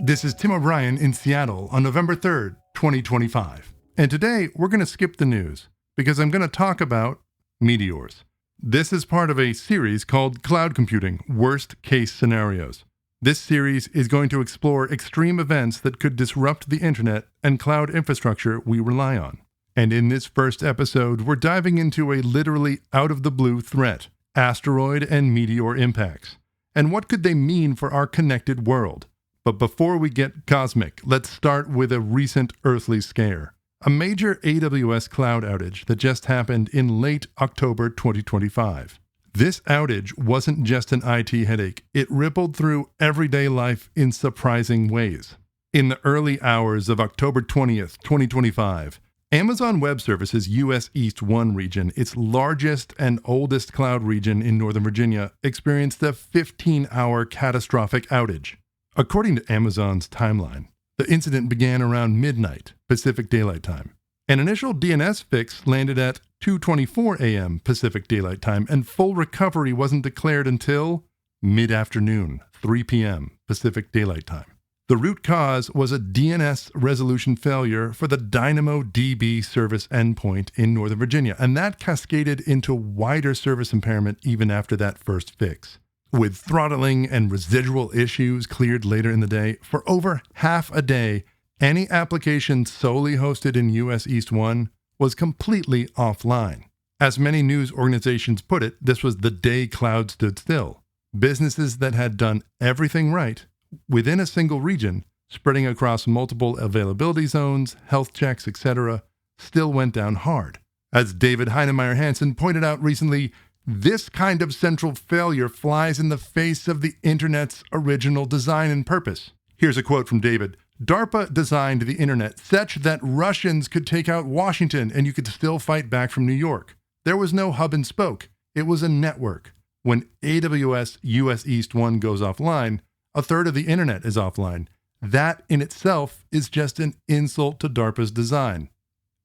This is Tim O'Brien in Seattle on November 3rd, 2025. And today we're going to skip the news because I'm going to talk about meteors. This is part of a series called Cloud Computing: Worst Case Scenarios. This series is going to explore extreme events that could disrupt the internet and cloud infrastructure we rely on. And in this first episode, we're diving into a literally out-of-the-blue threat: asteroid and meteor impacts. And what could they mean for our connected world? But before we get cosmic, let's start with a recent earthly scare. A major AWS cloud outage that just happened in late October 2025. This outage wasn't just an IT headache, it rippled through everyday life in surprising ways. In the early hours of October 20th, 2025, Amazon Web Services US East 1 region, its largest and oldest cloud region in Northern Virginia, experienced a 15-hour catastrophic outage. According to Amazon's timeline, the incident began around midnight Pacific Daylight Time. An initial DNS fix landed at 2:24 a.m. Pacific Daylight Time, and full recovery wasn't declared until mid-afternoon, 3 p.m. Pacific Daylight Time. The root cause was a DNS resolution failure for the DynamoDB service endpoint in Northern Virginia, and that cascaded into wider service impairment even after that first fix. With throttling and residual issues cleared later in the day, for over half a day, any application solely hosted in US East 1 was completely offline. As many news organizations put it, this was the day cloud stood still. Businesses that had done everything right within a single region, spreading across multiple availability zones, health checks, etc., still went down hard. As David Heinemeier Hansen pointed out recently, this kind of central failure flies in the face of the internet's original design and purpose. Here's a quote from David. DARPA designed the internet such that Russians could take out Washington and you could still fight back from New York. There was no hub and spoke. It was a network. When AWS US East 1 goes offline, a third of the internet is offline. That in itself is just an insult to DARPA's design.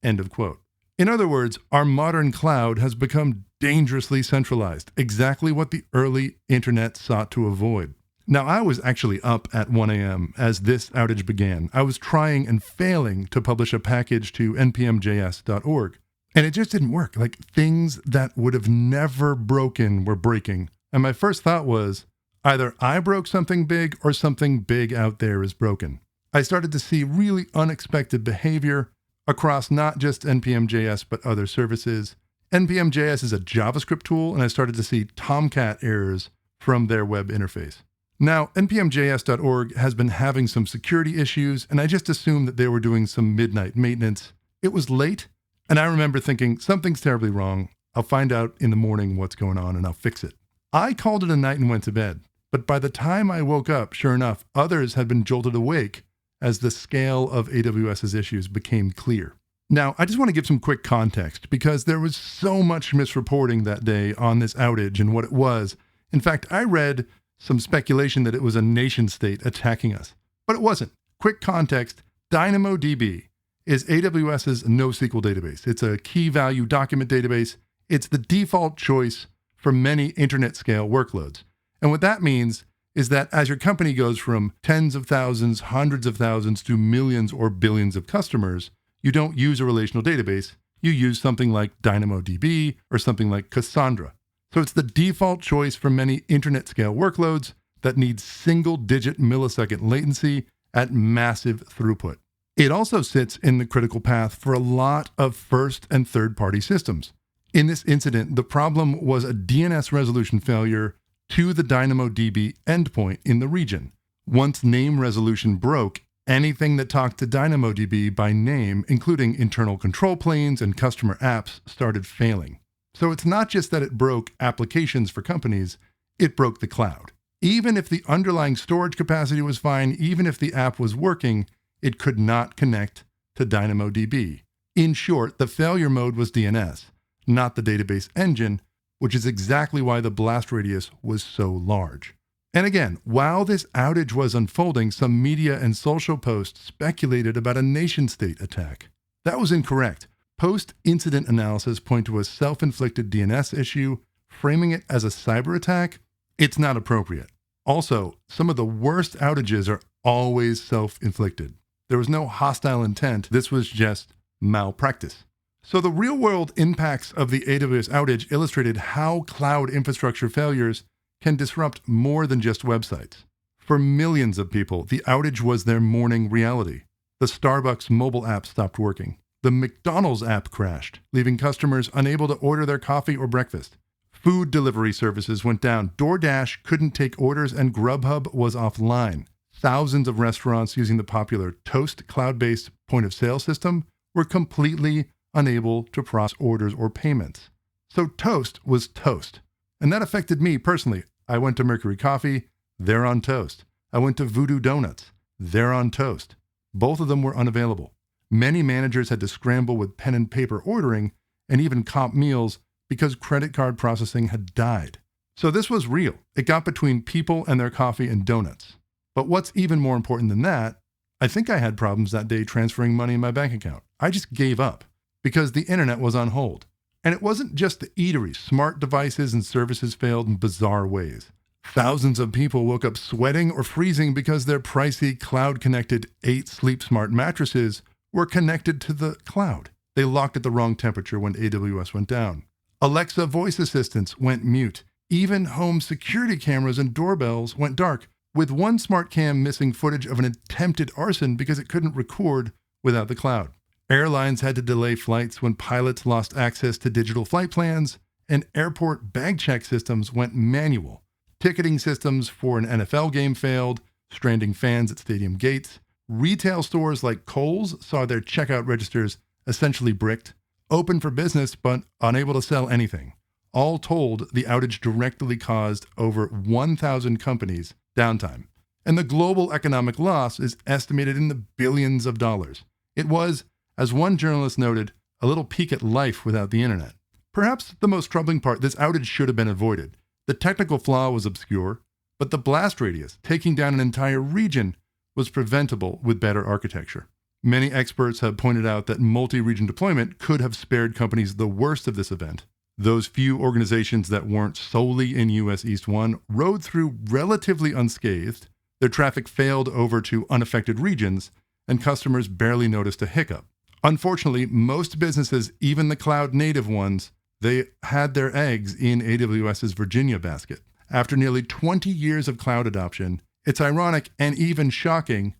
End of quote. In other words, our modern cloud has become dangerously centralized, exactly what the early internet sought to avoid. Now, I was actually up at 1 a.m. as this outage began. I was trying and failing to publish a package to npmjs.org, and it just didn't work. Like, things that would have never broken were breaking. And my first thought was, either I broke something big or something big out there is broken. I started to see really unexpected behavior across not just npm.js but other services. npm.js is a JavaScript tool, and I started to see Tomcat errors from their web interface. Now, npmjs.org has been having some security issues, and I just assumed that they were doing some midnight maintenance. It was late, and I remember thinking, something's terribly wrong. I'll find out in the morning what's going on, and I'll fix it. I called it a night and went to bed, but by the time I woke up, sure enough, others had been jolted awake as the scale of AWS's issues became clear. Now, I just want to give some quick context because there was so much misreporting that day on this outage and what it was. In fact, I read some speculation that it was a nation state attacking us, but it wasn't. Quick context, DynamoDB is AWS's NoSQL database. It's a key value document database. It's the default choice for many internet scale workloads. And what that means is that as your company goes from tens of thousands, hundreds of thousands to millions or billions of customers, you don't use a relational database. You use something like DynamoDB or something like Cassandra. So it's the default choice for many internet scale workloads that need single-digit millisecond latency at massive throughput. It also sits in the critical path for a lot of first and third-party systems. In this incident, the problem was a DNS resolution failure to the DynamoDB endpoint in the region. Once name resolution broke, anything that talked to DynamoDB by name, including internal control planes and customer apps, started failing. So it's not just that it broke applications for companies, it broke the cloud. Even if the underlying storage capacity was fine, even if the app was working, it could not connect to DynamoDB. In short, the failure mode was DNS, not the database engine, which is exactly why the blast radius was so large. And again, while this outage was unfolding, some media and social posts speculated about a nation-state attack. That was incorrect. Post-incident analysis point to a self-inflicted DNS issue. Framing it as a cyber attack, it's not appropriate. Also, some of the worst outages are always self-inflicted. There was no hostile intent. This was just malpractice. So the real-world impacts of the AWS outage illustrated how cloud infrastructure failures can disrupt more than just websites. For millions of people, the outage was their morning reality. The Starbucks mobile app stopped working. The McDonald's app crashed, leaving customers unable to order their coffee or breakfast. Food delivery services went down. DoorDash couldn't take orders, and Grubhub was offline. Thousands of restaurants using the popular Toast cloud-based point-of-sale system were completely unable to process orders or payments. So Toast was toast. And that affected me personally. I went to Mercury Coffee, they're on Toast. I went to Voodoo Donuts, they're on Toast. Both of them were unavailable. Many managers had to scramble with pen and paper ordering and even comp meals because credit card processing had died. So this was real. It got between people and their coffee and donuts. But what's even more important than that, I think I had problems that day transferring money in my bank account. I just gave up because the internet was on hold. And it wasn't just the eateries. Smart devices and services failed in bizarre ways. Thousands of people woke up sweating or freezing because their pricey cloud-connected 8 Sleep Smart mattresses were connected to the cloud. They locked at the wrong temperature when AWS went down. Alexa voice assistants went mute. Even home security cameras and doorbells went dark, with one smart cam missing footage of an attempted arson because it couldn't record without the cloud. Airlines had to delay flights when pilots lost access to digital flight plans, and airport bag check systems went manual. Ticketing systems for an NFL game failed, stranding fans at stadium gates. Retail stores like Kohl's saw their checkout registers essentially bricked, open for business but unable to sell anything. All told, the outage directly caused over 1,000 companies downtime. And the global economic loss is estimated in the billions of dollars. It was, as one journalist noted, a little peek at life without the internet. Perhaps the most troubling part, this outage should have been avoided. The technical flaw was obscure, but the blast radius, taking down an entire region, was preventable with better architecture. Many experts have pointed out that multi-region deployment could have spared companies the worst of this event. Those few organizations that weren't solely in US East 1 rode through relatively unscathed, their traffic failed over to unaffected regions, and customers barely noticed a hiccup. Unfortunately, most businesses, even the cloud-native ones, they had their eggs in AWS's Virginia basket. After nearly 20 years of cloud adoption, it's ironic and even shocking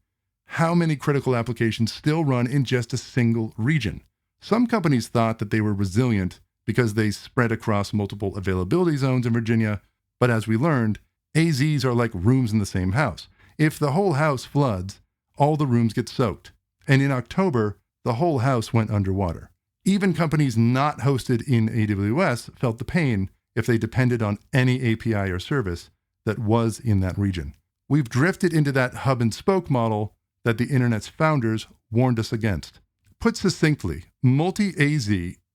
how many critical applications still run in just a single region. Some companies thought that they were resilient because they spread across multiple availability zones in Virginia, but as we learned, AZs are like rooms in the same house. If the whole house floods, all the rooms get soaked. And in October, the whole house went underwater. Even companies not hosted in AWS felt the pain if they depended on any API or service that was in that region. We've drifted into that hub and spoke model that the internet's founders warned us against. Put succinctly, multi-AZ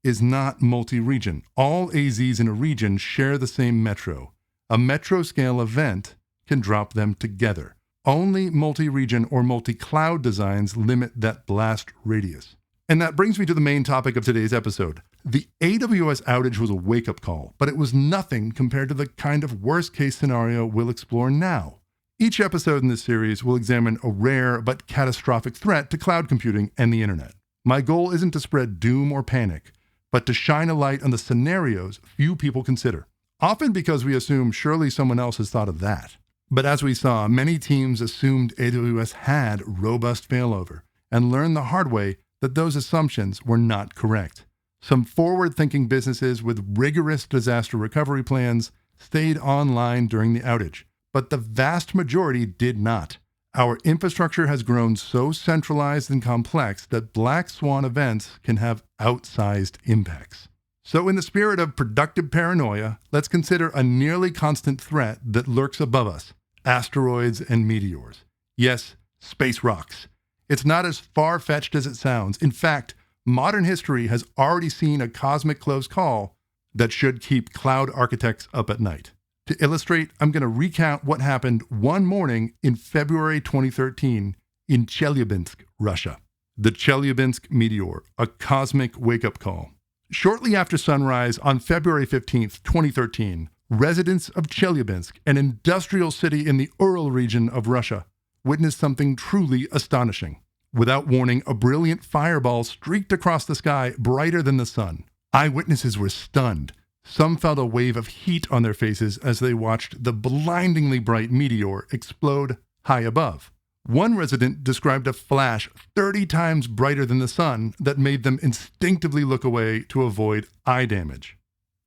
is not multi-region. All AZs in a region share the same metro. A metro-scale event can drop them together. Only multi-region or multi-cloud designs limit that blast radius. And that brings me to the main topic of today's episode. The AWS outage was a wake-up call, but it was nothing compared to the kind of worst-case scenario we'll explore now. Each episode in this series will examine a rare but catastrophic threat to cloud computing and the internet. My goal isn't to spread doom or panic, but to shine a light on the scenarios few people consider, often because we assume surely someone else has thought of that. But as we saw, many teams assumed AWS had robust failover and learned the hard way that those assumptions were not correct. Some forward-thinking businesses with rigorous disaster recovery plans stayed online during the outage, but the vast majority did not. Our infrastructure has grown so centralized and complex that black swan events can have outsized impacts. So in the spirit of productive paranoia, let's consider a nearly constant threat that lurks above us: asteroids and meteors. Yes, space rocks. It's not as far-fetched as it sounds. In fact, modern history has already seen a cosmic close call that should keep cloud architects up at night. To illustrate, I'm going to recount what happened one morning in February 2013 in Chelyabinsk, Russia. The Chelyabinsk meteor, a cosmic wake-up call. Shortly after sunrise on February 15th, 2013, residents of Chelyabinsk, an industrial city in the Ural region of Russia, witnessed something truly astonishing. Without warning, a brilliant fireball streaked across the sky brighter than the sun. Eyewitnesses were stunned. Some felt a wave of heat on their faces as they watched the blindingly bright meteor explode high above. One resident described a flash 30 times brighter than the sun that made them instinctively look away to avoid eye damage.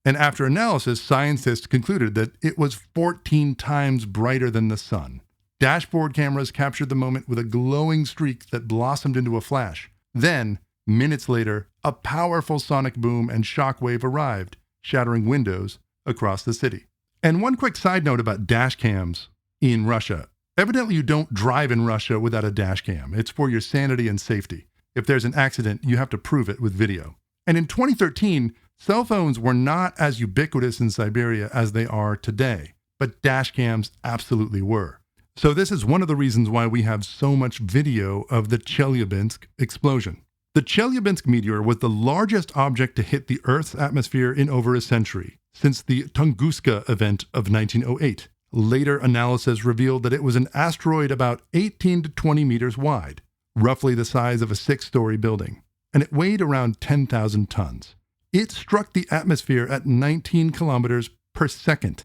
And after analysis, scientists concluded that it was 14 times brighter than the sun. Dashboard cameras captured the moment with a glowing streak that blossomed into a flash. Then, minutes later, a powerful sonic boom and shockwave arrived, shattering windows across the city. And one quick side note about dash cams in Russia. Evidently, you don't drive in Russia without a dash cam. It's for your sanity and safety. If there's an accident, you have to prove it with video. And in 2013, cell phones were not as ubiquitous in Siberia as they are today, but dash cams absolutely were. So this is one of the reasons why we have so much video of the Chelyabinsk explosion. The Chelyabinsk meteor was the largest object to hit the Earth's atmosphere in over a century, since the Tunguska event of 1908. Later analysis revealed that it was an asteroid about 18 to 20 meters wide, roughly the size of a 6-story building, and it weighed around 10,000 tons. It struck the atmosphere at 19 kilometers per second.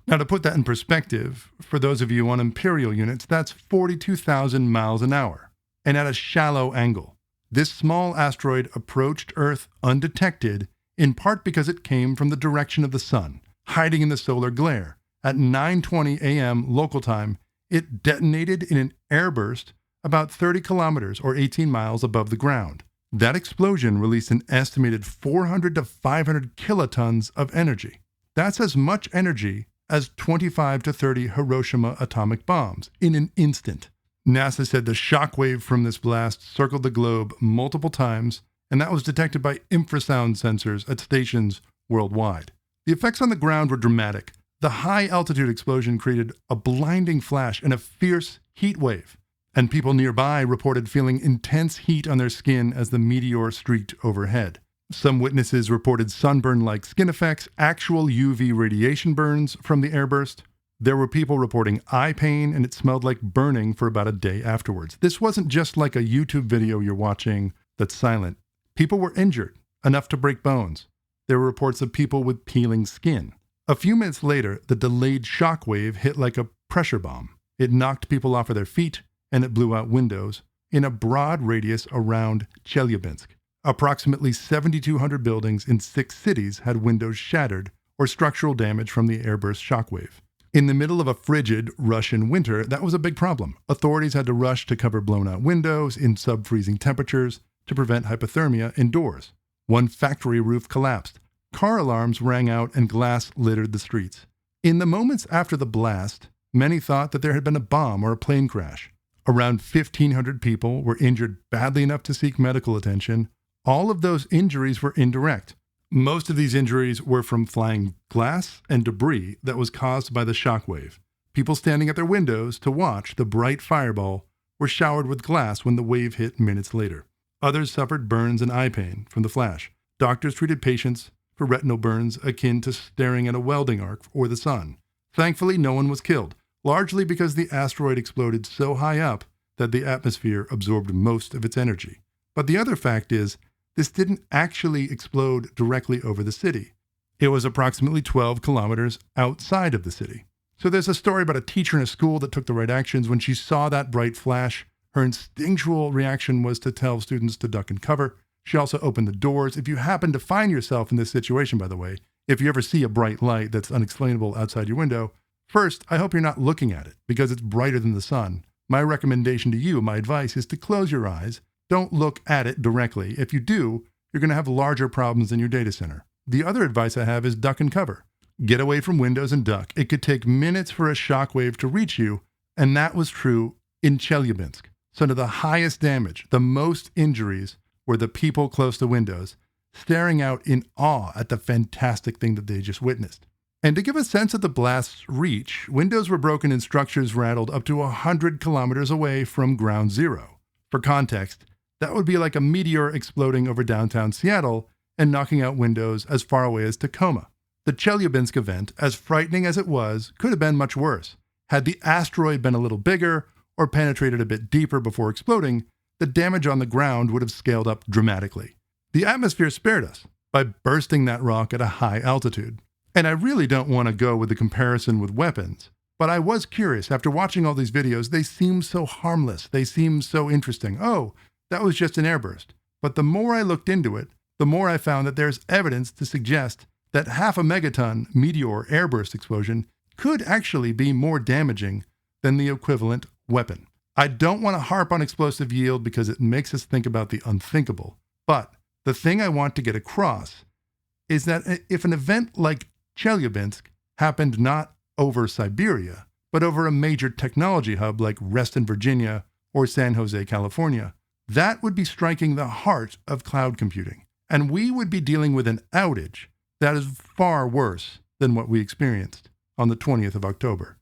Now, to put that in perspective, for those of you on imperial units, that's 42,000 miles an hour, and at a shallow angle. This small asteroid approached Earth undetected, in part because it came from the direction of the sun, hiding in the solar glare. At 9:20 a.m. local time, it detonated in an airburst about 30 kilometers or 18 miles above the ground. That explosion released an estimated 400 to 500 kilotons of energy. That's as much energy as 25 to 30 Hiroshima atomic bombs in an instant. NASA said the shockwave from this blast circled the globe multiple times, and that was detected by infrasound sensors at stations worldwide. The effects on the ground were dramatic. The high-altitude explosion created a blinding flash and a fierce heat wave, and people nearby reported feeling intense heat on their skin as the meteor streaked overhead. Some witnesses reported sunburn-like skin effects, actual UV radiation burns from the airburst. There were people reporting eye pain, and it smelled like burning for about a day afterwards. This wasn't just like a YouTube video you're watching that's silent. People were injured, enough to break bones. There were reports of people with peeling skin. A few minutes later, the delayed shock wave hit like a pressure bomb. It knocked people off of their feet, and it blew out windows in a broad radius around Chelyabinsk. Approximately 7,200 buildings in 6 cities had windows shattered or structural damage from the airburst shockwave. In the middle of a frigid Russian winter, that was a big problem. Authorities had to rush to cover blown-out windows in sub-freezing temperatures to prevent hypothermia indoors. One factory roof collapsed. Car alarms rang out and glass littered the streets. In the moments after the blast, many thought that there had been a bomb or a plane crash. Around 1,500 people were injured badly enough to seek medical attention. All of those injuries were indirect. Most of these injuries were from flying glass and debris that was caused by the shockwave. People standing at their windows to watch the bright fireball were showered with glass when the wave hit minutes later. Others suffered burns and eye pain from the flash. Doctors treated patients for retinal burns akin to staring at a welding arc or the sun. Thankfully, no one was killed, largely because the asteroid exploded so high up that the atmosphere absorbed most of its energy. But the other fact is, this didn't actually explode directly over the city. It was approximately 12 kilometers outside of the city. So there's a story about a teacher in a school that took the right actions. When she saw that bright flash, her instinctual reaction was to tell students to duck and cover. She also opened the doors. If you happen to find yourself in this situation, by the way, if you ever see a bright light that's unexplainable outside your window, first, I hope you're not looking at it because it's brighter than the sun. My recommendation to you, my advice, is to close your eyes. Don't look at it directly. If you do, you're going to have larger problems in your data center. The other advice I have is duck and cover. Get away from windows and duck. It could take minutes for a shockwave to reach you, and that was true in Chelyabinsk. So to the highest damage, the most injuries were the people close to windows, staring out in awe at the fantastic thing that they just witnessed. And to give a sense of the blast's reach, windows were broken and structures rattled up to 100 kilometers away from ground zero. For context, that would be like a meteor exploding over downtown Seattle and knocking out windows as far away as Tacoma. The Chelyabinsk event, as frightening as it was, could have been much worse. Had the asteroid been a little bigger, or penetrated a bit deeper before exploding, the damage on the ground would have scaled up dramatically. The atmosphere spared us by bursting that rock at a high altitude. And I really don't want to go with the comparison with weapons, but I was curious. After watching all these videos, they seem so harmless. They seem so interesting. Oh, that was just an airburst. But the more I looked into it, the more I found that there's evidence to suggest that half-a-megaton meteor airburst explosion could actually be more damaging than the equivalent weapon. I don't want to harp on explosive yield because it makes us think about the unthinkable. But the thing I want to get across is that if an event like Chelyabinsk happened not over Siberia, but over a major technology hub like Reston, Virginia, or San Jose, California, that would be striking the heart of cloud computing. And we would be dealing with an outage that is far worse than what we experienced on the 20th of October,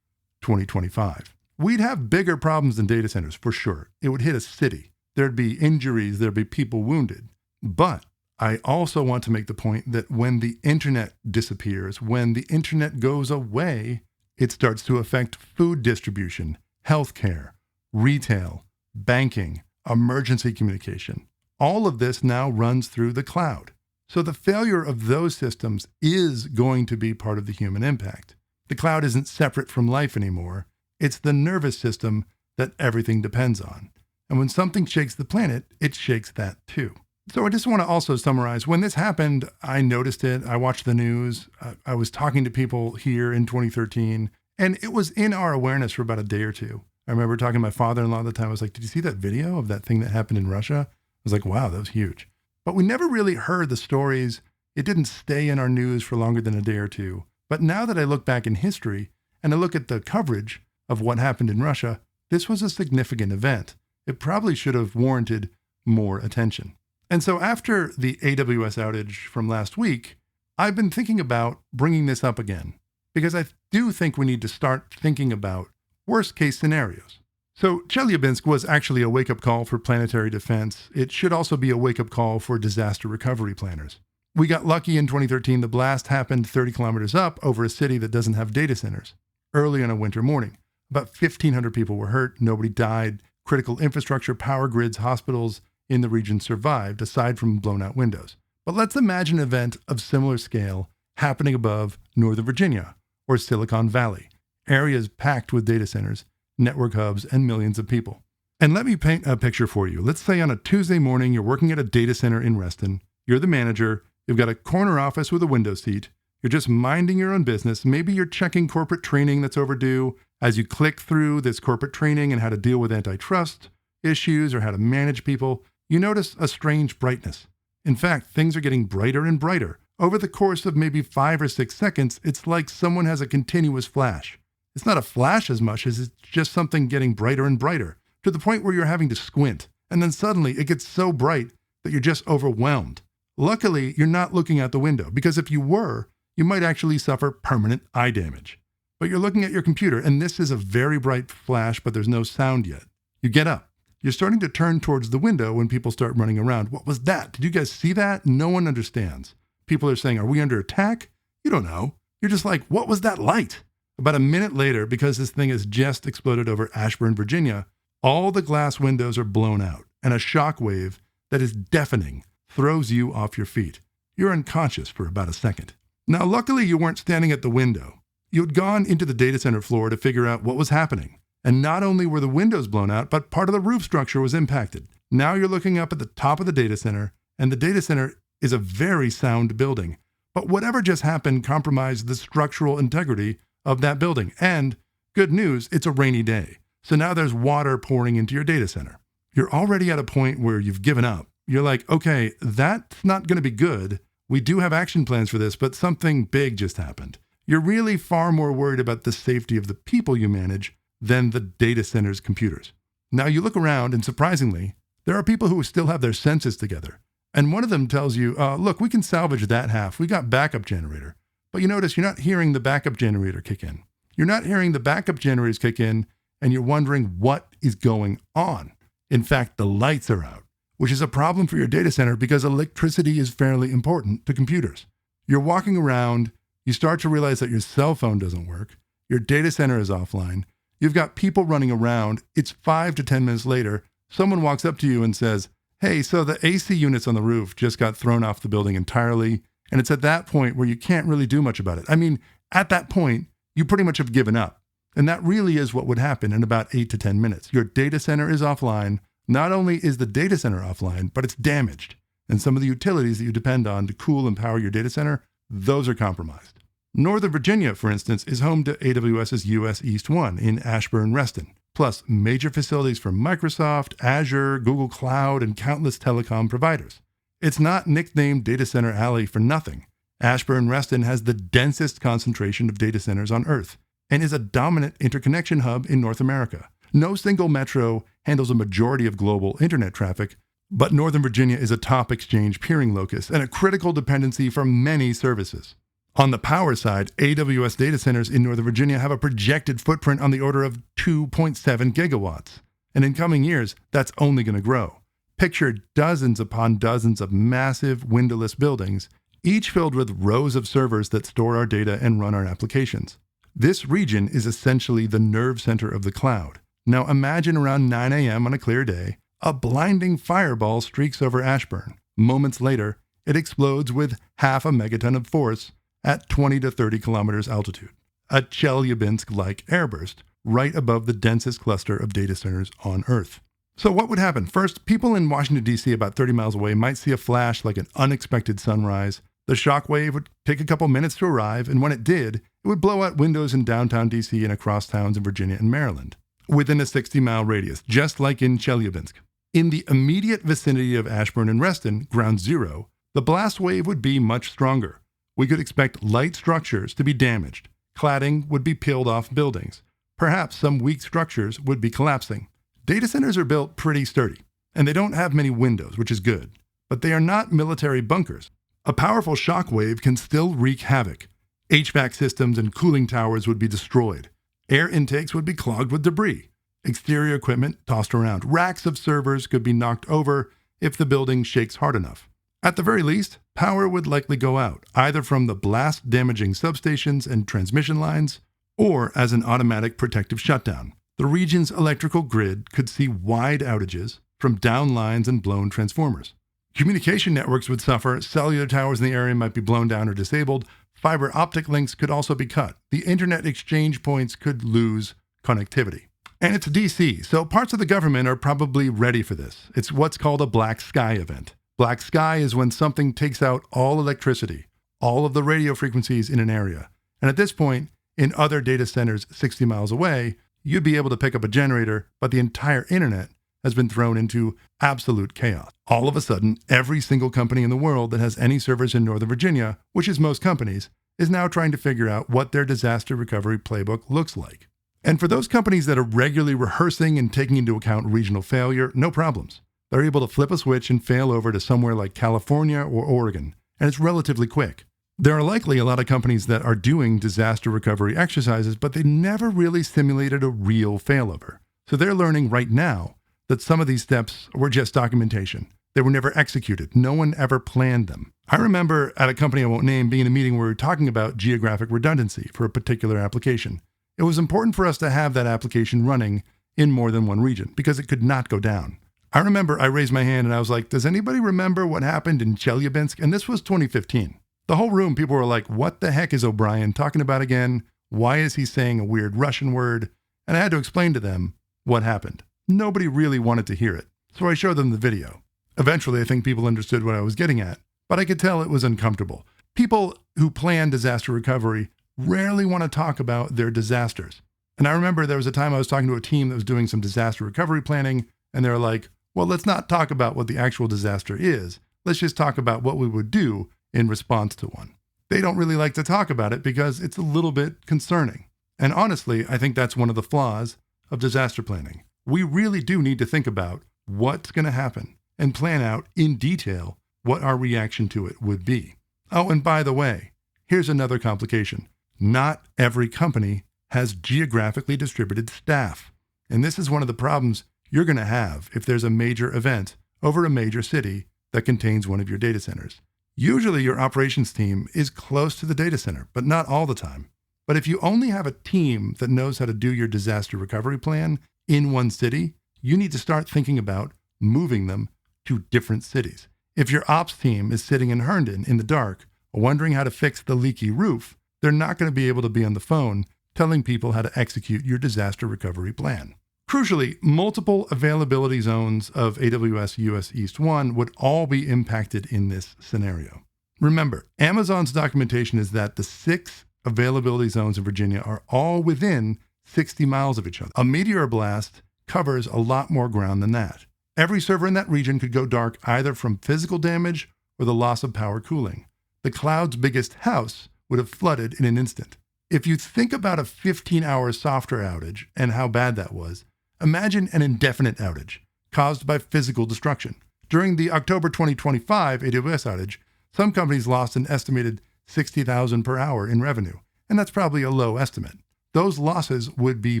2025. We'd have bigger problems than data centers, for sure. It would hit a city. There'd be injuries. There'd be people wounded. But I also want to make the point that when the internet disappears, when the internet goes away, it starts to affect food distribution, healthcare, retail, banking, emergency communication. All of this now runs through the cloud. So the failure of those systems is going to be part of the human impact. The cloud isn't separate from life anymore. It's the nervous system that everything depends on. And when something shakes the planet, it shakes that too. So I just want to also summarize, when this happened, I noticed it. I watched the news. I was talking to people here in 2013, and it was in our awareness for about a day or two. I remember talking to my father-in-law at the time. I was like, did you see that video of that thing that happened in Russia? I was like, wow, that was huge. But we never really heard the stories. It didn't stay in our news for longer than a day or two. But now that I look back in history and I look at the coverage of what happened in Russia, this was a significant event. It probably should have warranted more attention. And so after the AWS outage from last week, I've been thinking about bringing this up again, because I do think we need to start thinking about worst case scenarios. So Chelyabinsk was actually a wake-up call for planetary defense. It should also be a wake-up call for disaster recovery planners. We got lucky in 2013. The blast happened 30 kilometers up over a city that doesn't have data centers, early on a winter morning. About 1,500 people were hurt. Nobody died. Critical infrastructure, power grids, hospitals in the region survived, aside from blown-out windows. But let's imagine an event of similar scale happening above Northern Virginia or Silicon Valley, areas packed with data centers, network hubs, and millions of people. And let me paint a picture for you. Let's say on a Tuesday morning, you're working at a data center in Reston. You're the manager. You've got a corner office with a window seat. You're just minding your own business. Maybe you're checking corporate training that's overdue. As you click through this corporate training and how to deal with antitrust issues or how to manage people, you notice a strange brightness. In fact, things are getting brighter and brighter. Over the course of maybe 5 or 6 seconds, it's like someone has a continuous flash. It's not a flash as much as it's just something getting brighter and brighter, to the point where you're having to squint. And then suddenly it gets so bright that you're just overwhelmed. Luckily, you're not looking out the window, because if you were, you might actually suffer permanent eye damage. But you're looking at your computer, and this is a very bright flash, but there's no sound yet. You get up. You're starting to turn towards the window when people start running around. What was that? Did you guys see that? No one understands. People are saying, are we under attack? You don't know. You're just like, what was that light? About a minute later, because this thing has just exploded over Ashburn, Virginia, all the glass windows are blown out, and a shock wave that is deafening throws you off your feet. You're unconscious for about a second. Now, luckily, you weren't standing at the window. You had gone into the data center floor to figure out what was happening. And not only were the windows blown out, but part of the roof structure was impacted. Now you're looking up at the top of the data center, and the data center is a very sound building. But whatever just happened compromised the structural integrity of that building. And good news, it's a rainy day. So now there's water pouring into your data center. You're already at a point where you've given up. You're like, okay, that's not going to be good. We do have action plans for this, but something big just happened. You're really far more worried about the safety of the people you manage than the data center's computers. Now you look around, and surprisingly, there are people who still have their senses together. And one of them tells you, look, we can salvage that half. We got backup generator. But you notice you're not hearing the backup generator kick in. You're not hearing the backup generators kick in, and you're wondering what is going on. In fact, the lights are out, which is a problem for your data center because electricity is fairly important to computers. You're walking around, you start to realize that your cell phone doesn't work, your data center is offline, You've got people running around. It's 5 to 10 minutes later. Someone walks up to you and says, hey, so the AC units on the roof just got thrown off the building entirely. And it's at that point where you can't really do much about it. I mean, at that point, you pretty much have given up. And that really is what would happen in about 8 to 10 minutes. Your data center is offline. Not only is the data center offline, but it's damaged. And some of the utilities that you depend on to cool and power your data center, those are compromised. Northern Virginia, for instance, is home to AWS's US East 1 in Ashburn, Reston, plus major facilities for Microsoft, Azure, Google Cloud, and countless telecom providers. It's not nicknamed Data Center Alley for nothing. Ashburn, Reston has the densest concentration of data centers on Earth and is a dominant interconnection hub in North America. No single metro handles a majority of global internet traffic, but Northern Virginia is a top exchange peering locus and a critical dependency for many services. On the power side, AWS data centers in Northern Virginia have a projected footprint on the order of 2.7 gigawatts. And in coming years, that's only going to grow. Picture dozens upon dozens of massive windowless buildings, each filled with rows of servers that store our data and run our applications. This region is essentially the nerve center of the cloud. Now imagine around 9 a.m. on a clear day, a blinding fireball streaks over Ashburn. Moments later, it explodes with half a megaton of force at 20 to 30 kilometers altitude. A Chelyabinsk-like airburst right above the densest cluster of data centers on Earth. So what would happen? First, people in Washington, D.C. about 30 miles away might see a flash like an unexpected sunrise. The shockwave would take a couple minutes to arrive, and when it did, it would blow out windows in downtown D.C. and across towns in Virginia and Maryland, within a 60-mile radius, just like in Chelyabinsk. In the immediate vicinity of Ashburn and Reston, ground zero, the blast wave would be much stronger. We could expect light structures to be damaged. Cladding would be peeled off buildings. Perhaps some weak structures would be collapsing. Data centers are built pretty sturdy, and they don't have many windows, which is good. But they are not military bunkers. A powerful shock wave can still wreak havoc. HVAC systems and cooling towers would be destroyed. Air intakes would be clogged with debris. Exterior equipment tossed around. Racks of servers could be knocked over if the building shakes hard enough. At the very least, power would likely go out, either from the blast-damaging substations and transmission lines, or as an automatic protective shutdown. The region's electrical grid could see wide outages from down lines and blown transformers. Communication networks would suffer, cellular towers in the area might be blown down or disabled, fiber optic links could also be cut, the internet exchange points could lose connectivity. And it's DC, so parts of the government are probably ready for this. It's what's called a black sky event. Black sky is when something takes out all electricity, all of the radio frequencies in an area. And at this point, in other data centers 60 miles away, you'd be able to pick up a generator, but the entire internet has been thrown into absolute chaos. All of a sudden, every single company in the world that has any servers in Northern Virginia, which is most companies, is now trying to figure out what their disaster recovery playbook looks like. And for those companies that are regularly rehearsing and taking into account regional failure, no problems. They're able to flip a switch and fail over to somewhere like California or Oregon, and it's relatively quick. There are likely a lot of companies that are doing disaster recovery exercises, but they never really simulated a real failover. So they're learning right now that some of these steps were just documentation. They were never executed. No one ever planned them. I remember at a company I won't name being in a meeting where we were talking about geographic redundancy for a particular application. It was important for us to have that application running in more than one region because it could not go down. I remember I raised my hand and I was like, does anybody remember what happened in Chelyabinsk? And this was 2015. The whole room, people were like, what the heck is O'Brien talking about again? Why is he saying a weird Russian word? And I had to explain to them what happened. Nobody really wanted to hear it. So I showed them the video. Eventually, I think people understood what I was getting at, but I could tell it was uncomfortable. People who plan disaster recovery rarely want to talk about their disasters. And I remember there was a time I was talking to a team that was doing some disaster recovery planning, and they were like, well, let's not talk about what the actual disaster is. Let's just talk about what we would do in response to one. They don't really like to talk about it because it's a little bit concerning. And honestly, I think that's one of the flaws of disaster planning. We really do need to think about what's going to happen and plan out in detail what our reaction to it would be. Oh, and by the way, here's another complication. Not every company has geographically distributed staff. And this is one of the problems you're going to have if there's a major event over a major city that contains one of your data centers. Usually your operations team is close to the data center, but not all the time. But if you only have a team that knows how to do your disaster recovery plan in one city, you need to start thinking about moving them to different cities. If your ops team is sitting in Herndon in the dark, wondering how to fix the leaky roof, they're not going to be able to be on the phone telling people how to execute your disaster recovery plan. Crucially, multiple availability zones of AWS US East 1 would all be impacted in this scenario. Remember, Amazon's documentation is that the 6 availability zones in Virginia are all within 60 miles of each other. A meteor blast covers a lot more ground than that. Every server in that region could go dark either from physical damage or the loss of power cooling. The cloud's biggest house would have flooded in an instant. If you think about a 15-hour software outage and how bad that was, imagine an indefinite outage caused by physical destruction. During the October 2025 AWS outage, some companies lost an estimated $60,000 per hour in revenue, and that's probably a low estimate. Those losses would be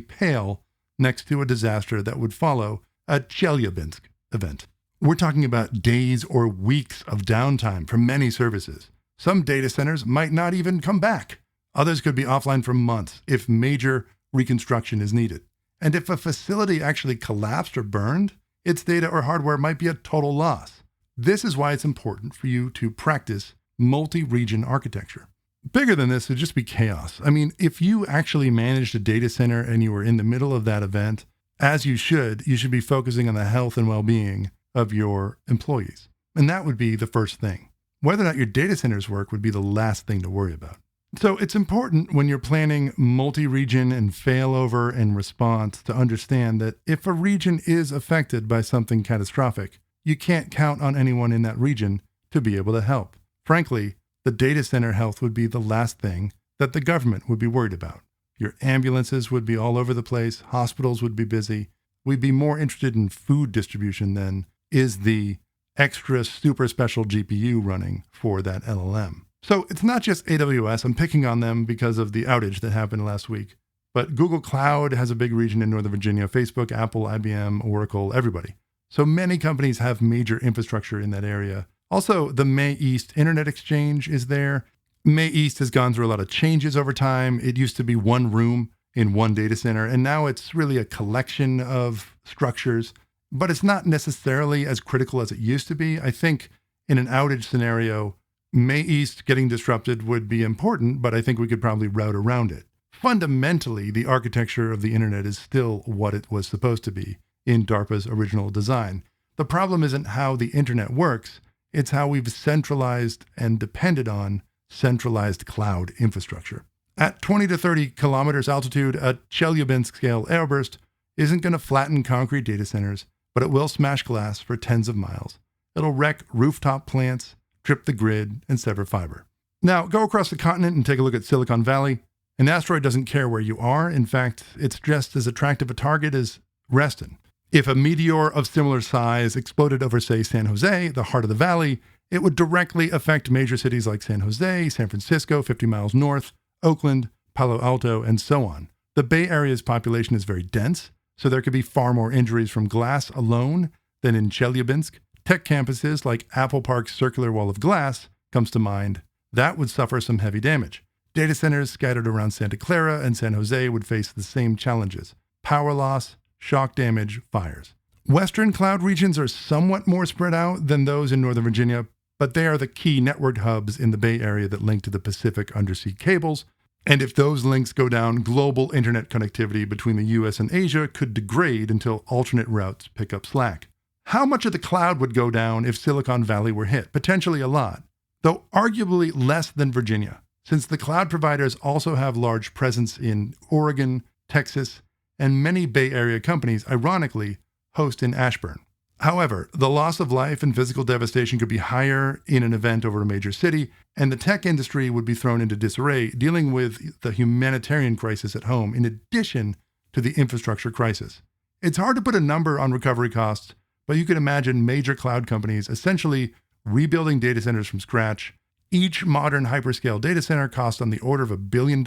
pale next to a disaster that would follow a Chelyabinsk event. We're talking about days or weeks of downtime for many services. Some data centers might not even come back. Others could be offline for months if major reconstruction is needed. And if a facility actually collapsed or burned, its data or hardware might be a total loss. This is why it's important for you to practice multi-region architecture. Bigger than this would just be chaos. I mean, if you actually managed a data center and you were in the middle of that event, as you should be focusing on the health and well-being of your employees. And that would be the first thing. Whether or not your data centers work would be the last thing to worry about. So it's important when you're planning multi-region and failover and response to understand that if a region is affected by something catastrophic, you can't count on anyone in that region to be able to help. Frankly, the data center health would be the last thing that the government would be worried about. Your ambulances would be all over the place, hospitals would be busy. We'd be more interested in food distribution than is the extra super special GPU running for that LLM. So it's not just AWS. I'm picking on them because of the outage that happened last week. But Google Cloud has a big region in Northern Virginia, Facebook, Apple, IBM, Oracle, everybody. So many companies have major infrastructure in that area. Also, the May East Internet Exchange is there. May East has gone through a lot of changes over time. It used to be one room in one data center, and now it's really a collection of structures. But it's not necessarily as critical as it used to be. I think in an outage scenario, May East getting disrupted would be important, but I think we could probably route around it. Fundamentally, the architecture of the internet is still what it was supposed to be in DARPA's original design. The problem isn't how the internet works, it's how we've centralized and depended on centralized cloud infrastructure. At 20 to 30 kilometers altitude, a Chelyabinsk-scale airburst isn't going to flatten concrete data centers, but it will smash glass for tens of miles. It'll wreck rooftop plants, trip the grid, and sever fiber. Now, go across the continent and take a look at Silicon Valley. An asteroid doesn't care where you are. In fact, it's just as attractive a target as Reston. If a meteor of similar size exploded over, say, San Jose, the heart of the valley, it would directly affect major cities like San Jose, San Francisco, 50 miles north, Oakland, Palo Alto, and so on. The Bay Area's population is very dense, so there could be far more injuries from glass alone than in Chelyabinsk. Tech campuses like Apple Park's circular wall of glass comes to mind. That would suffer some heavy damage. Data centers scattered around Santa Clara and San Jose would face the same challenges: power loss, shock damage, fires. Western cloud regions are somewhat more spread out than those in Northern Virginia, but they are the key network hubs in the Bay Area that link to the Pacific undersea cables. And if those links go down, global internet connectivity between the US and Asia could degrade until alternate routes pick up slack. How much of the cloud would go down if Silicon Valley were hit? Potentially a lot, though arguably less than Virginia, since the cloud providers also have large presence in Oregon, Texas, and many Bay Area companies, ironically, host in Ashburn. However, the loss of life and physical devastation could be higher in an event over a major city, and the tech industry would be thrown into disarray, dealing with the humanitarian crisis at home, in addition to the infrastructure crisis. It's hard to put a number on recovery costs, but you can imagine major cloud companies essentially rebuilding data centers from scratch. Each modern hyperscale data center costs on the order of $1 billion,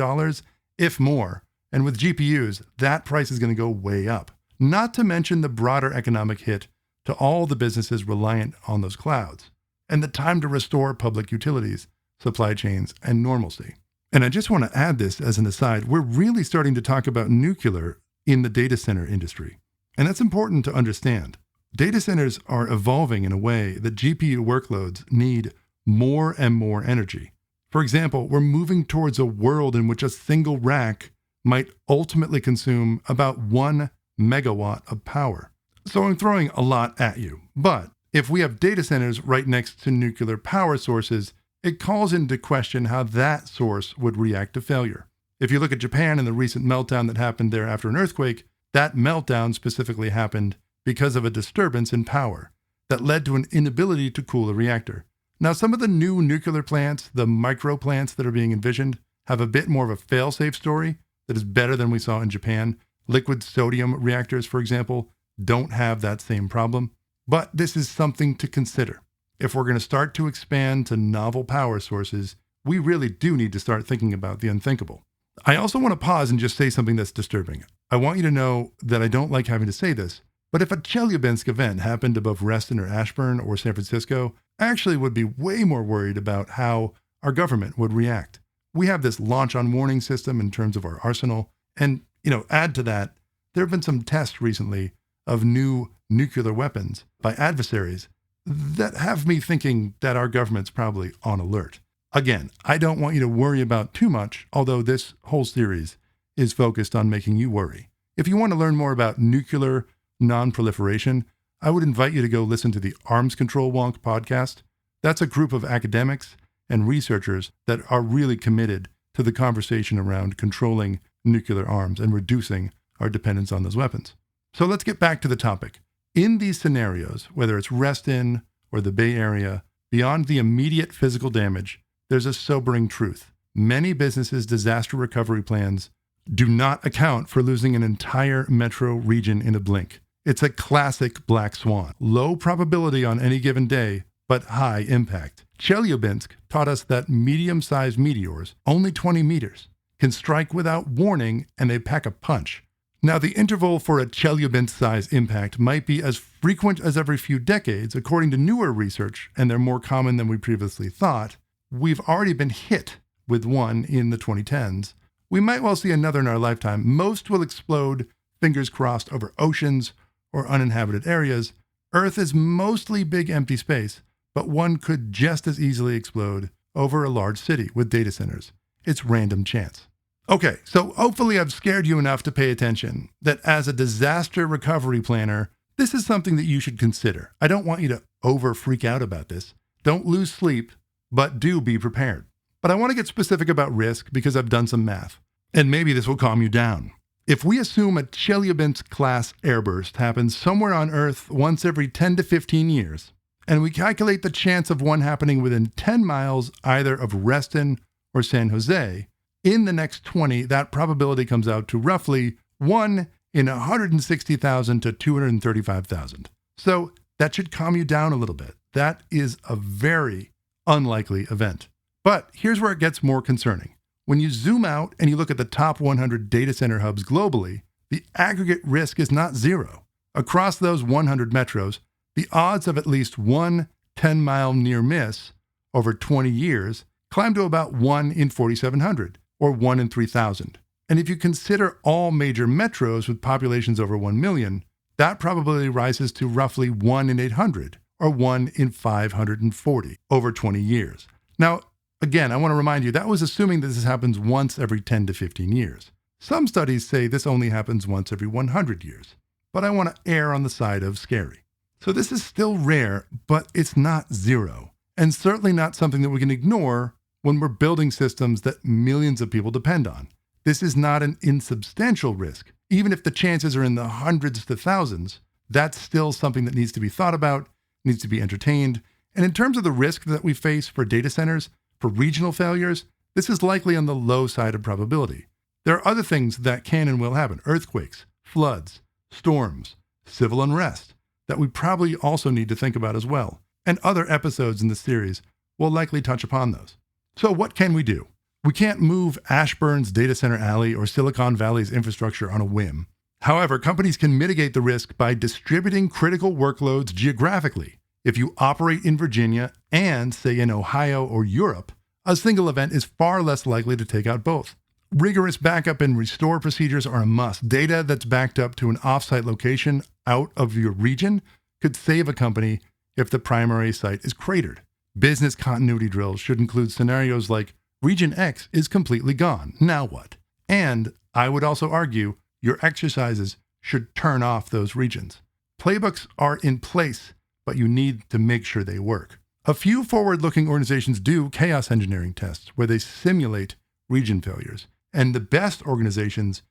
if more. And with GPUs, that price is going to go way up. Not to mention the broader economic hit to all the businesses reliant on those clouds, and the time to restore public utilities, supply chains, and normalcy. And I just want to add this as an aside. We're really starting to talk about nuclear in the data center industry. And that's important to understand. Data centers are evolving in a way that GPU workloads need more and more energy. For example, we're moving towards a world in which a single rack might ultimately consume about 1 megawatt of power. So I'm throwing a lot at you. But if we have data centers right next to nuclear power sources, it calls into question how that source would react to failure. If you look at Japan and the recent meltdown that happened there after an earthquake, that meltdown specifically happened because of a disturbance in power that led to an inability to cool the reactor. Now, some of the new nuclear plants, the micro plants that are being envisioned, have a bit more of a fail-safe story that is better than we saw in Japan. Liquid sodium reactors, for example, don't have that same problem. But this is something to consider. If we're going to start to expand to novel power sources, we really do need to start thinking about the unthinkable. I also want to pause and just say something that's disturbing. I want you to know that I don't like having to say this, but if a Chelyabinsk event happened above Reston or Ashburn or San Francisco, I actually would be way more worried about how our government would react. We have this launch on warning system in terms of our arsenal. And, add to that, there have been some tests recently of new nuclear weapons by adversaries that have me thinking that our government's probably on alert. Again, I don't want you to worry about too much, although this whole series is focused on making you worry. If you want to learn more about nuclear non-proliferation, I would invite you to go listen to the Arms Control Wonk podcast. That's a group of academics and researchers that are really committed to the conversation around controlling nuclear arms and reducing our dependence on those weapons. So let's get back to the topic. In these scenarios, whether it's Reston or the Bay Area, beyond the immediate physical damage, there's a sobering truth. Many businesses' disaster recovery plans do not account for losing an entire metro region in a blink. It's a classic black swan. Low probability on any given day, but high impact. Chelyabinsk taught us that medium-sized meteors, only 20 meters, can strike without warning and they pack a punch. Now, the interval for a Chelyabinsk-sized impact might be as frequent as every few decades, according to newer research, and they're more common than we previously thought. We've already been hit with one in the 2010s. We might well see another in our lifetime. Most will explode, fingers crossed, over oceans or uninhabited areas. Earth is mostly big empty space, but one could just as easily explode over a large city with data centers. It's random chance. Okay, so hopefully I've scared you enough to pay attention that as a disaster recovery planner, this is something that you should consider. I don't want you to freak out about this. Don't lose sleep, but do be prepared. But I want to get specific about risk because I've done some math, and maybe this will calm you down. If we assume a Chelyabinsk-class airburst happens somewhere on Earth once every 10 to 15 years, and we calculate the chance of one happening within 10 miles either of Reston or San Jose, in the next 20, that probability comes out to roughly 1 in 160,000 to 235,000. So that should calm you down a little bit. That is a very unlikely event. But here's where it gets more concerning. When you zoom out and you look at the top 100 data center hubs globally, the aggregate risk is not zero. Across those 100 metros, the odds of at least one 10-mile near miss over 20 years climb to about 1 in 4,700. Or 1 in 3,000. And if you consider all major metros with populations over 1 million, that probability rises to roughly 1 in 800, or 1 in 540 over 20 years. Now, again, I want to remind you, that was assuming that this happens once every 10 to 15 years. Some studies say this only happens once every 100 years, but I want to err on the side of scary. So this is still rare, but it's not zero, and certainly not something that we can ignore when we're building systems that millions of people depend on. This is not an insubstantial risk. Even if the chances are in the hundreds to thousands, that's still something that needs to be thought about, needs to be entertained. And in terms of the risk that we face for data centers, for regional failures, this is likely on the low side of probability. There are other things that can and will happen: earthquakes, floods, storms, civil unrest, that we probably also need to think about as well. And other episodes in the series will likely touch upon those. So what can we do? We can't move Ashburn's data center alley or Silicon Valley's infrastructure on a whim. However, companies can mitigate the risk by distributing critical workloads geographically. If you operate in Virginia and, say, in Ohio or Europe, A single event is far less likely to take out both. Rigorous backup and restore procedures are a must. Data that's backed up to an offsite location out of your region could save a company if the primary site is cratered. Business continuity drills should include scenarios like Region X is completely gone. Now what? And I would also argue your exercises should turn off those regions. Playbooks are in place, but you need to make sure they work. A few forward-looking organizations do chaos engineering tests where they simulate region failures, and the best organizations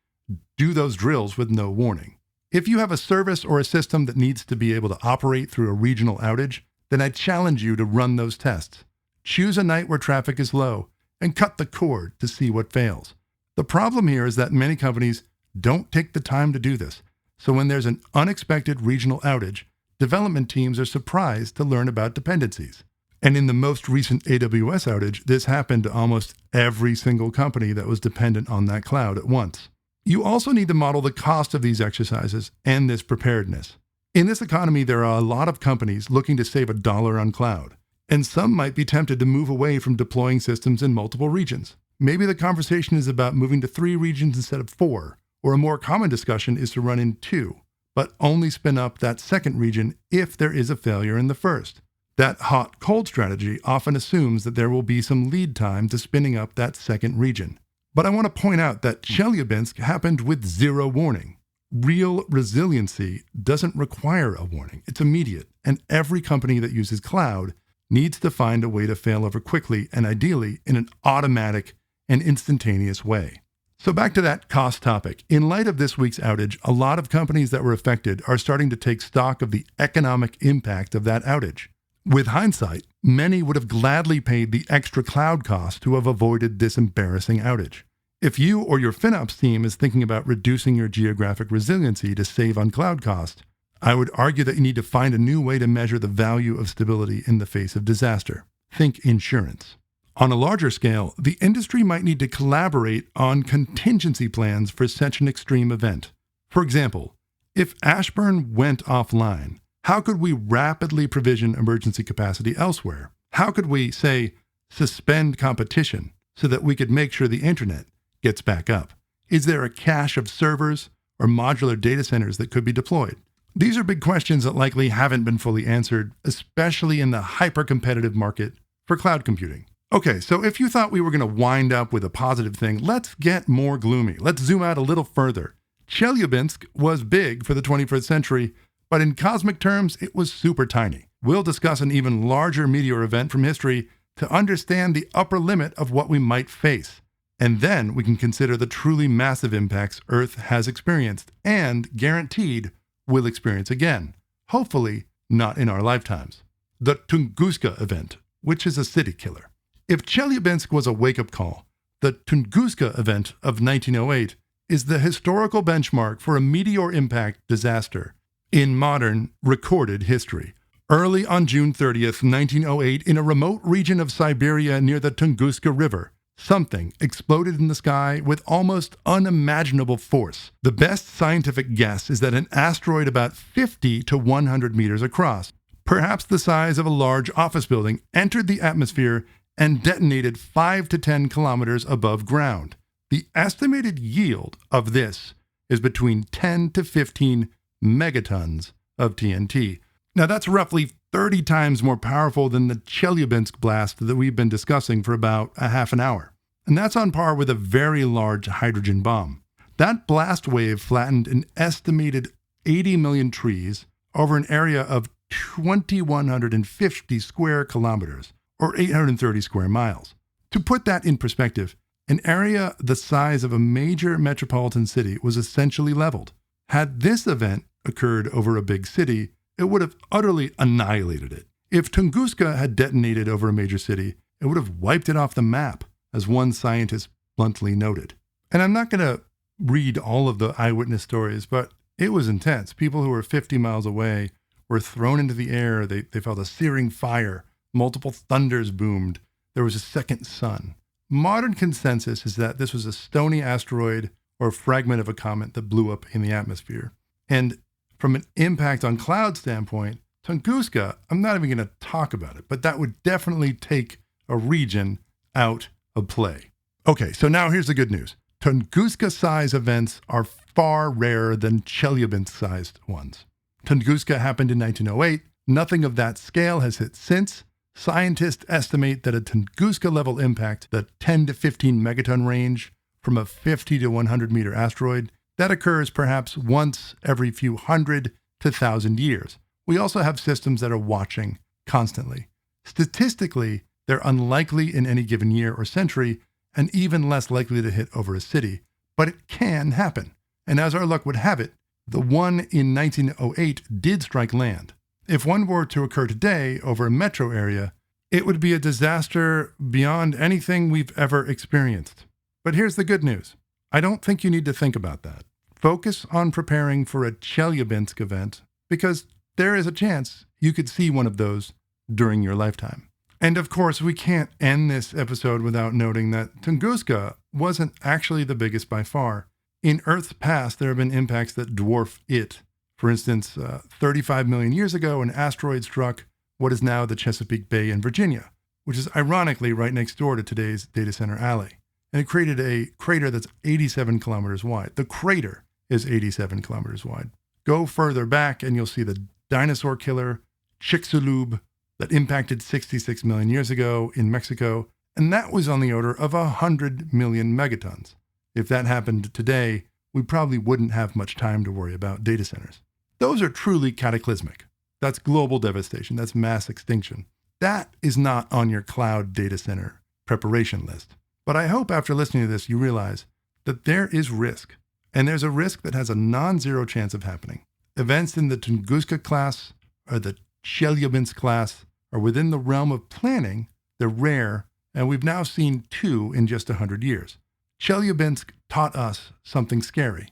do those drills with no warning. If you have a service or a system that needs to be able to operate through a regional outage, then I challenge you to run those tests. Choose a night where traffic is low and cut the cord to see what fails. The problem here is that many companies don't take the time to do this. So when there's an unexpected regional outage, development teams are surprised to learn about dependencies. And in the most recent AWS outage, this happened to almost every single company that was dependent on that cloud at once. You also need to model the cost of these exercises and this preparedness. In this economy, there are a lot of companies looking to save $1 on cloud, and some might be tempted to move away from deploying systems in multiple regions. Maybe the conversation is about moving to 3 regions instead of 4, or a more common discussion is to run in 2, but only spin up that second region if there is a failure in the first. That hot-cold strategy often assumes that there will be some lead time to spinning up that second region. But I want to point out that Chelyabinsk happened with 0 warning. Real resiliency doesn't require a warning. It's immediate, and every company that uses cloud needs to find a way to fail over quickly and ideally in an automatic and instantaneous way. So back to that cost topic. In light of this week's outage, a lot of companies that were affected are starting to take stock of the economic impact of that outage. With hindsight, many would have gladly paid the extra cloud cost to have avoided this embarrassing outage. If you or your FinOps team is thinking about reducing your geographic resiliency to save on cloud cost, I would argue that you need to find a new way to measure the value of stability in the face of disaster. Think insurance. On a larger scale, the industry might need to collaborate on contingency plans for such an extreme event. For example, if Ashburn went offline, how could we rapidly provision emergency capacity elsewhere? How could we, say, suspend competition so that we could make sure the internet gets back up? Is there a cache of servers or modular data centers that could be deployed? These are big questions that likely haven't been fully answered, especially in the hyper-competitive market for cloud computing. Okay, so if you thought we were going to wind up with a positive thing, let's get more gloomy. Let's zoom out a little further. Chelyabinsk was big for the 21st century, but in cosmic terms, it was super tiny. We'll discuss an even larger meteor event from history to understand the upper limit of what we might face. And then we can consider the truly massive impacts Earth has experienced and guaranteed will experience again. Hopefully, not in our lifetimes. The Tunguska event, which is a city killer. If Chelyabinsk was a wake-up call, the Tunguska event of 1908 is the historical benchmark for a meteor impact disaster in modern recorded history. Early on June 30th, 1908, in a remote region of Siberia near the Tunguska River, something exploded in the sky with almost unimaginable force. The best scientific guess is that an asteroid about 50 to 100 meters across, perhaps the size of a large office building, entered the atmosphere and detonated 5 to 10 kilometers above ground. The estimated yield of this is between 10 to 15 megatons of TNT. Now that's roughly 30 times more powerful than the Chelyabinsk blast that we've been discussing for about a half an hour. And that's on par with a very large hydrogen bomb. That blast wave flattened an estimated 80 million trees over an area of 2,150 square kilometers, or 830 square miles. To put that in perspective, an area the size of a major metropolitan city was essentially leveled. Had this event occurred over a big city, it would have utterly annihilated it. If Tunguska had detonated over a major city, it would have wiped it off the map, as one scientist bluntly noted. And I'm not going to read all of the eyewitness stories, but it was intense. People who were 50 miles away were thrown into the air. They felt a searing fire. Multiple thunders boomed. There was a second sun. Modern consensus is that this was a stony asteroid or a fragment of a comet that blew up in the atmosphere. And from an impact on cloud standpoint, Tunguska, I'm not even going to talk about it, but that would definitely take a region out of play. Okay, so now here's the good news. Tunguska-size events are far rarer than Chelyabinsk-sized ones. Tunguska happened in 1908. Nothing of that scale has hit since. Scientists estimate that a Tunguska-level impact, the 10 to 15 megaton range from a 50 to 100 meter asteroid, that occurs perhaps once every few hundred to 1,000 years. We also have systems that are watching constantly. Statistically, they're unlikely in any given year or century, and even less likely to hit over a city, but it can happen. And as our luck would have it, the one in 1908 did strike land. If one were to occur today over a metro area, it would be a disaster beyond anything we've ever experienced. But here's the good news. I don't think you need to think about that. Focus on preparing for a Chelyabinsk event, because there is a chance you could see one of those during your lifetime. And of course, we can't end this episode without noting that Tunguska wasn't actually the biggest by far. In Earth's past, there have been impacts that dwarf it. For instance, 35 million years ago, an asteroid struck what is now the Chesapeake Bay in Virginia, which is ironically right next door to today's data center alley. And it created a crater that's 87 kilometers wide. The crater is 87 kilometers wide. Go further back and you'll see the dinosaur killer Chicxulub that impacted 66 million years ago in Mexico, and that was on the order of 100 million megatons. If that happened today, we probably wouldn't have much time to worry about data centers. Those are truly cataclysmic. That's global devastation. That's mass extinction. That is not on your cloud data center preparation list. But I hope after listening to this, you realize that there is risk, and there's a risk that has a non-zero chance of happening. Events in the Tunguska class or the Chelyabinsk class are within the realm of planning. They're rare, and we've now seen 2 in just 100 years. Chelyabinsk taught us something scary,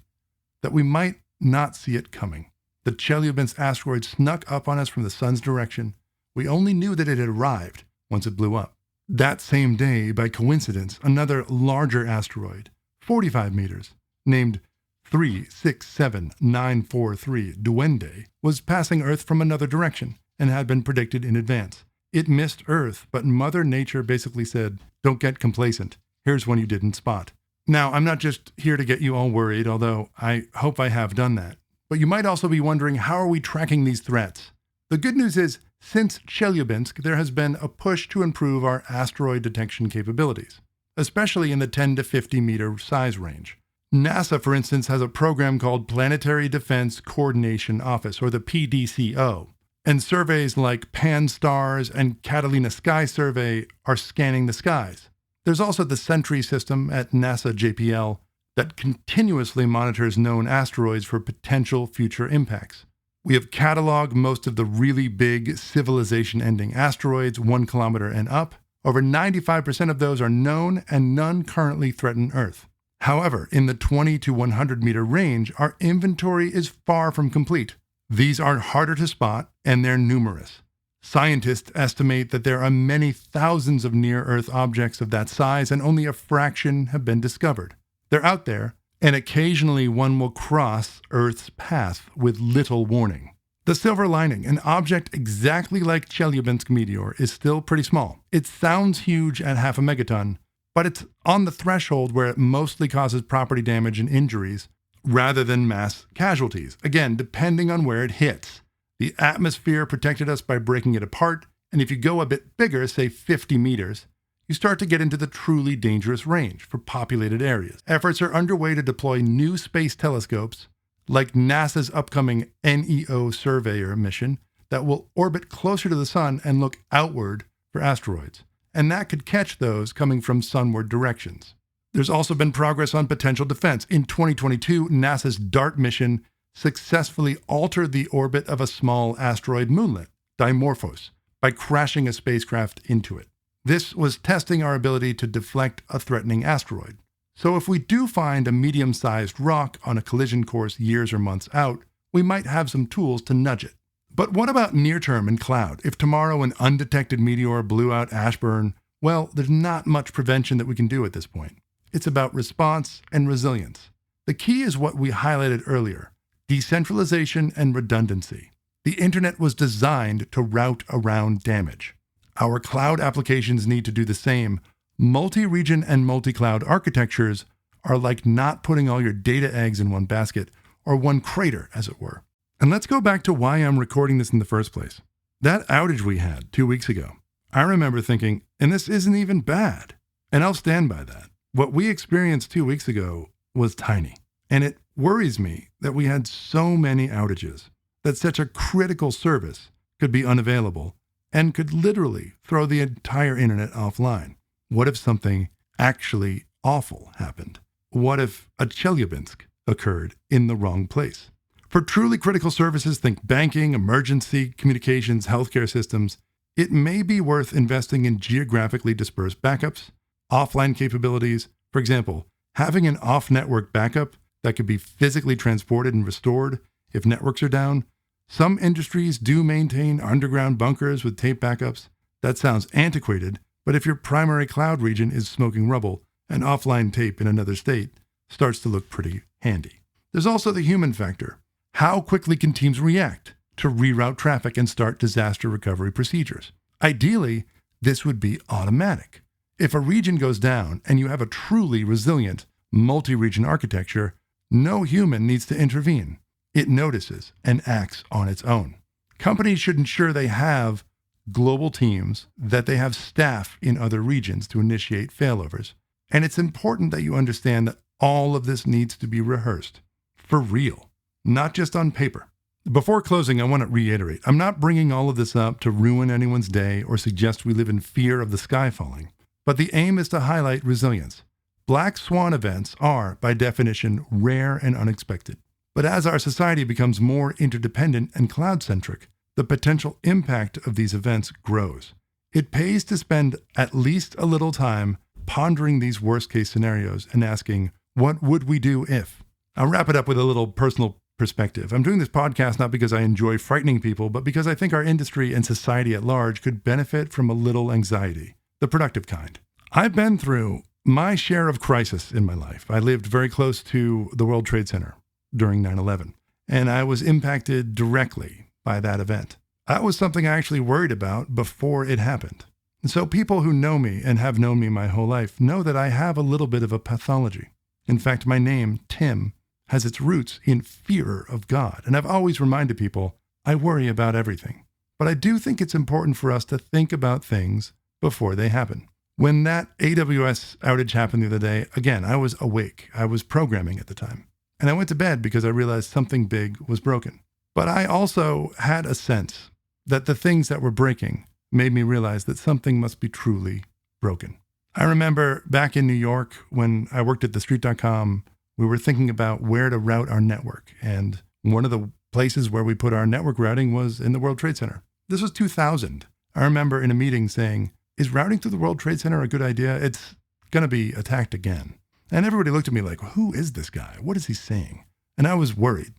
that we might not see it coming. The Chelyabinsk asteroid snuck up on us from the sun's direction. We only knew that it had arrived once it blew up. That same day, by coincidence, another larger asteroid, 45 meters, named 367943 Duende, was passing Earth from another direction and had been predicted in advance. It missed Earth, but Mother Nature basically said, don't get complacent. Here's one you didn't spot. Now, I'm not just here to get you all worried, although I hope I have done that. But you might also be wondering, how are we tracking these threats? The good news is, since Chelyabinsk, there has been a push to improve our asteroid detection capabilities, especially in the 10 to 50 meter size range. NASA, for instance, has a program called Planetary Defense Coordination Office, or the PDCO. And surveys like Pan-STARRS and Catalina Sky Survey are scanning the skies. There's also the Sentry system at NASA JPL that continuously monitors known asteroids for potential future impacts. We have cataloged most of the really big civilization-ending asteroids 1 kilometer and up. Over 95% of those are known, and none currently threaten Earth. However, in the 20 to 100 meter range, our inventory is far from complete. These are harder to spot, and they're numerous. Scientists estimate that there are many thousands of near-Earth objects of that size, and only a fraction have been discovered. They're out there, and occasionally one will cross Earth's path with little warning. The silver lining, an object exactly like Chelyabinsk meteor, is still pretty small. It sounds huge at half a megaton, but it's on the threshold where it mostly causes property damage and injuries rather than mass casualties. Again, depending on where it hits. The atmosphere protected us by breaking it apart, and if you go a bit bigger, say 50 meters, you start to get into the truly dangerous range for populated areas. Efforts are underway to deploy new space telescopes, like NASA's upcoming NEO Surveyor mission, that will orbit closer to the sun and look outward for asteroids. And that could catch those coming from sunward directions. There's also been progress on potential defense. In 2022, NASA's DART mission successfully altered the orbit of a small asteroid moonlet, Dimorphos, by crashing a spacecraft into it. This was testing our ability to deflect a threatening asteroid. So if we do find a medium-sized rock on a collision course years or months out, we might have some tools to nudge it. But what about near-term and cloud? If tomorrow an undetected meteor blew out Ashburn, well, there's not much prevention that we can do at this point. It's about response and resilience. The key is what we highlighted earlier: decentralization and redundancy. The internet was designed to route around damage. Our cloud applications need to do the same, Multi-region and multi-cloud architectures are like not putting all your data eggs in one basket, or one crater, as it were. And let's go back to why I'm recording this in the first place. That outage we had 2 weeks ago, I remember thinking, and this isn't even bad. And I'll stand by that. What we experienced 2 weeks ago was tiny. And it worries me that we had so many outages, that such a critical service could be unavailable and could literally throw the entire internet offline. What if something actually awful happened? What if a Chelyabinsk occurred in the wrong place? For truly critical services, think banking, emergency communications, healthcare systems, it may be worth investing in geographically dispersed backups, offline capabilities. For example, having an off-network backup that could be physically transported and restored if networks are down. Some industries do maintain underground bunkers with tape backups. That sounds antiquated, but if your primary cloud region is smoking rubble, an offline tape in another state starts to look pretty handy. There's also the human factor. How quickly can teams react to reroute traffic and start disaster recovery procedures? Ideally, this would be automatic. If a region goes down and you have a truly resilient multi-region architecture, no human needs to intervene. It notices and acts on its own. Companies should ensure they have global teams, that they have staff in other regions to initiate failovers. And it's important that you understand that all of this needs to be rehearsed for real, not just on paper. Before closing, I want to reiterate, I'm not bringing all of this up to ruin anyone's day or suggest we live in fear of the sky falling, but the aim is to highlight resilience. Black swan events are, by definition, rare and unexpected. But as our society becomes more interdependent and cloud-centric, the potential impact of these events grows. It pays to spend at least a little time pondering these worst-case scenarios and asking, what would we do if? I'll wrap it up with a little personal perspective. I'm doing this podcast not because I enjoy frightening people, but because I think our industry and society at large could benefit from a little anxiety, the productive kind. I've been through my share of crisis in my life. I lived very close to the World Trade Center during 9/11, and I was impacted directly by that event. That was something I actually worried about before it happened. And so people who know me and have known me my whole life know that I have a little bit of a pathology. In fact, my name, Tim, has its roots in fear of God. And I've always reminded people, I worry about everything. But I do think it's important for us to think about things before they happen. When that AWS outage happened the other day, again, I was awake. I was programming at the time. And I went to bed because I realized something big was broken. But I also had a sense that the things that were breaking made me realize that something must be truly broken. I remember back in New York when I worked at thestreet.com, we were thinking about where to route our network. And one of the places where we put our network routing was in the World Trade Center. This was 2000. I remember in a meeting saying, is routing through the World Trade Center a good idea? It's going to be attacked again. And everybody looked at me like, who is this guy? What is he saying? And I was worried.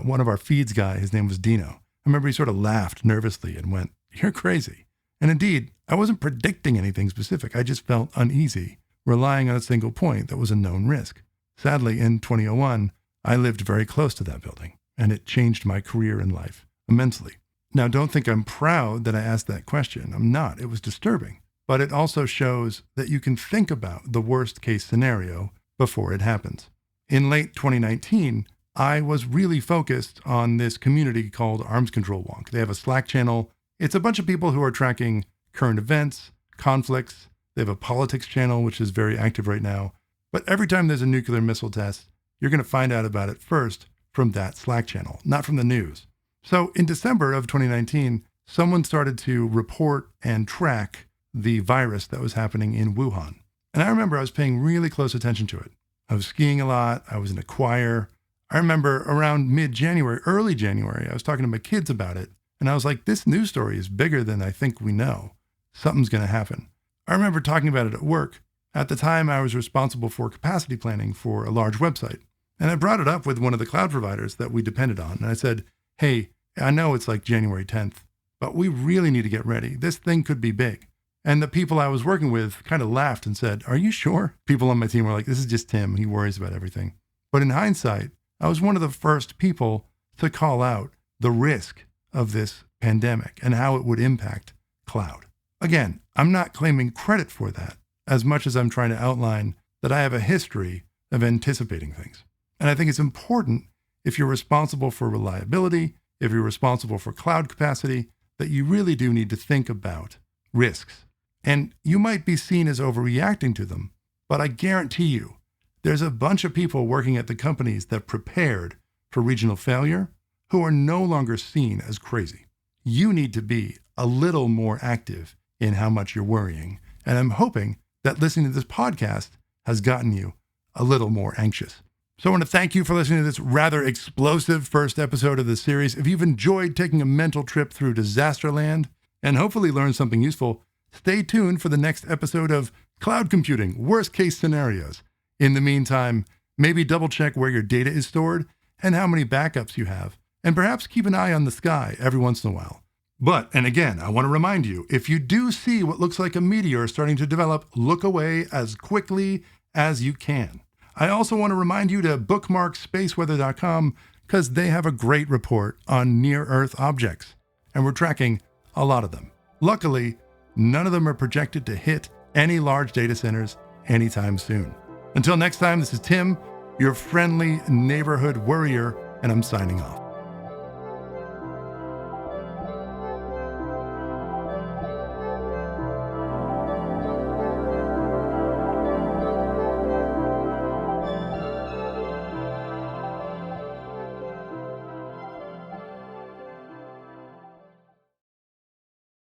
One of our feeds guy, his name was Dino. I remember he sort of laughed nervously and went, you're crazy. And indeed, I wasn't predicting anything specific. I just felt uneasy, relying on a single point that was a known risk. Sadly, in 2001, I lived very close to that building, and it changed my career and life immensely. Now, don't think I'm proud that I asked that question. I'm not. It was disturbing. But it also shows that you can think about the worst case scenario before it happens. In late 2019, I was really focused on this community called Arms Control Wonk. They have a Slack channel. It's a bunch of people who are tracking current events, conflicts. They have a politics channel, which is very active right now. But every time there's a nuclear missile test, you're going to find out about it first from that Slack channel, not from the news. So in December of 2019, someone started to report and track the virus that was happening in Wuhan. And I remember I was paying really close attention to it. I was skiing a lot. I was in a choir. I remember around mid-January, early January, I was talking to my kids about it. And I was like, this news story is bigger than I think we know. Something's going to happen. I remember talking about it at work. At the time, I was responsible for capacity planning for a large website. And I brought it up with one of the cloud providers that we depended on. And I said, hey, I know it's like January 10th, but we really need to get ready. This thing could be big. And the people I was working with kind of laughed and said, are you sure? People on my team were like, this is just Tim. He worries about everything. But in hindsight, I was one of the first people to call out the risk of this pandemic and how it would impact cloud. Again, I'm not claiming credit for that. as much as I'm trying to outline that I have a history of anticipating things. And I think it's important, if you're responsible for reliability, if you're responsible for cloud capacity, that you really do need to think about risks. And you might be seen as overreacting to them, but I guarantee you, there's a bunch of people working at the companies that prepared for regional failure who are no longer seen as crazy. You need to be a little more active in how much you're worrying. And I'm hoping that listening to this podcast has gotten you a little more anxious. So I want to thank you for listening to this rather explosive first episode of the series. If you've enjoyed taking a mental trip through disaster land and hopefully learned something useful, stay tuned for the next episode of Cloud Computing, Worst Case Scenarios. In the meantime, maybe double check where your data is stored and how many backups you have, and perhaps keep an eye on the sky every once in a while. But, and again, I want to remind you, if you do see what looks like a meteor starting to develop, look away as quickly as you can. I also want to remind you to bookmark spaceweather.com because they have a great report on near-Earth objects, and we're tracking a lot of them. Luckily, none of them are projected to hit any large data centers anytime soon. Until next time, this is Tim, your friendly neighborhood worrier, and I'm signing off.